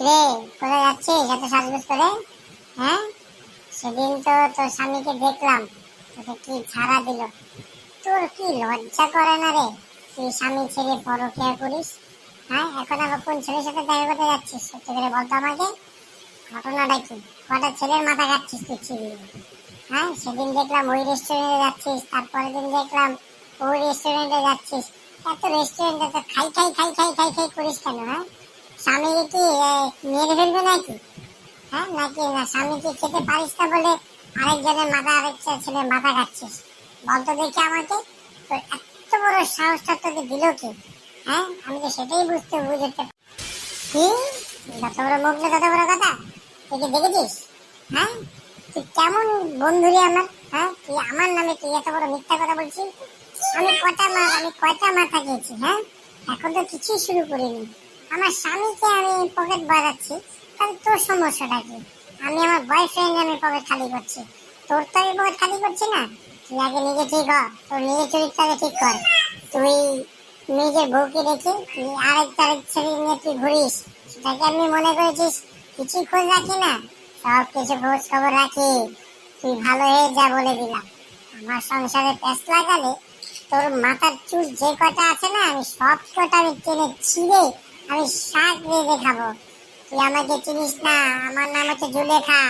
রে, কোথায় যাচ্ছিস এত সাজগোজ করে? হ্যাঁ, সেদিন তো তোর স্বামীকে দেখলাম, তোকে কি ছাড়া দিল। তোর কি লজ্জা করে না রে? তুই স্বামী ছেড়ে পরকিয়া করিস। হ্যাঁ, এখন আবার কোন ছেলের সাথে দেখা করতে যাচ্ছিস? সত্যি করে বলতো আমাকে, ঘটনাটা কি? কটা ছেলের মাথা কাটছিস তুই চিবিয়ে? হ্যাঁ, সেদিন দেখলাম ওই রেস্টুরেন্টে যাচ্ছিস, তারপরের দিন দেখলাম ওই রেস্টুরেন্টে যাচ্ছিস। এত রেস্টুরেন্টে তো খাই খাই খাই খাই খাই খাই করিস কেন? হ্যাঁ, স্বামীকে কি মেরে ফেলবে নাকি? হ্যাঁ, নাকি না স্বামীকে খেতে পারিস না বলে আরেকজনের মাথা, আরেক ছেলের মাথা খাচ্ছিস? বলতো দেখি আমাকে, তোর এত বড় সাহসটা তোকে দিল কি? হ্যাঁ, আমি তো সেটাই বুঝতে কি? যত বড় মুখ না তত বড় কথা। তুই কি দেখেছিস? হ্যাঁ, তুই কেমন বন্ধু রে আমার? হ্যাঁ, তুই আমার নামে তুই এত বড় মিথ্যা কথা বলছিস? আমি কয়টা মার থাকিয়েছি? হ্যাঁ, এখন তো কিছুই শুরু করিনি। আমার স্বামীকে আমি পকেট বাজাচ্ছি, তাহলে তোর সমস্যাটা কি? আমি আমার বয়ফ্রেন্ড আমি পকেট খালি করছি, তোর তো আমি পকেট খালি করছি না। তুই আগে নিজে ঠিক হ, তোর নিজের চরিত্রটাকে ঠিক কর। তুই নিজের বউকে রেখে তুই আরেক ছেলে নিয়ে তুই ঘুরিস, সেটাকে আমি মনে করেছিস কিছুই খোঁজ রাখি না? সব কিছু খোঁজ খবর রাখি। তুই ভালো হয়ে যা বলে দিলাম। আমার সংসারে প্যাঁচ লাগালে তোর মাথার চুল যে কটা আছে না, আমি সব কটা আমি টেনে ছিঁড়ে আমি শাক দিয়ে দেখাবো। তুই আমাকে চিনিস না, আমার নাম হচ্ছে জুলেখা।